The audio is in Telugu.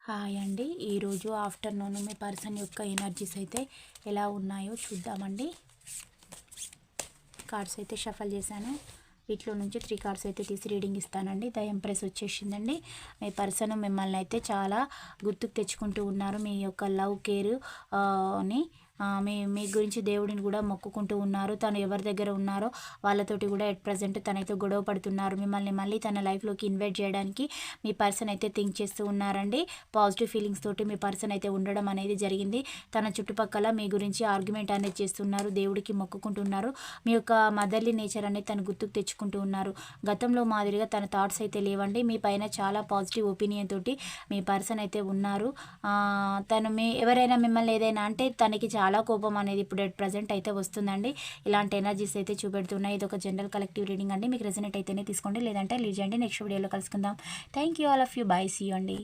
హాయ్ అండి. ఈరోజు ఆఫ్టర్నూన్ మీ పర్సన్ యొక్క ఎనర్జీస్ అయితే ఎలా ఉన్నాయో చూద్దామండి. కార్డ్స్ అయితే షఫల్ చేశాను. వీటిలో నుంచి 3 కార్డ్స్ అయితే తీసి రీడింగ్ ఇస్తానండి. ద ఎంప్రెస్ వచ్చేసిందండి. మీ పర్సన్ మిమ్మల్ని అయితే చాలా గుర్తుకు తెచ్చుకుంటూ ఉన్నారు. మీ యొక్క లవ్ కేర్ ని మీ గురించి దేవుడిని కూడా మొక్కుకుంటూ ఉన్నారు. తను ఎవరి దగ్గర ఉన్నారో వాళ్ళతోటి కూడా ఎట్ ప్రజెంట్ తనైతే గొడవ పడుతున్నారు. మిమ్మల్ని మళ్ళీ తన లైఫ్లోకి ఇన్వైట్ చేయడానికి మీ పర్సన్ అయితే థింక్ చేస్తూ ఉన్నారండి. పాజిటివ్ ఫీలింగ్స్ తోటి మీ పర్సన్ అయితే ఉండడం అనేది జరిగింది. తన చుట్టుపక్కల మీ గురించి ఆర్గ్యుమెంట్ అనేది చేస్తున్నారు. దేవుడికి మొక్కుకుంటున్నారు. మీ యొక్క మదర్లీ నేచర్ అనేది తను గుర్తుకు తెచ్చుకుంటూ ఉన్నారు. గతంలో మాదిరిగా తన థాట్స్ అయితే లేవండి. మీ పైన చాలా పాజిటివ్ ఒపీనియన్ తోటి మీ పర్సన్ అయితే ఉన్నారు. తను ఎవరైనా మిమ్మల్ని ఏదైనా అంటే తనకి చాలా కోపం అనేది ఇప్పుడు అట్ ప్రజెంట్ అయితే వస్తుందండి. ఇలాంటి ఎనర్జీస్ అయితే చూపెడుతున్నాయి. ఇది ఒక జనరల్ కలెక్టివ్ రీడింగ్ అండి. మీకు రెజనేట్ అయితేనే తీసుకోండి, లేదంటే లీవ్ చేయండి. నెక్స్ట్ వీడియోలో కలుసుకుందాం. Thank you all of you. Bye. See you అండి.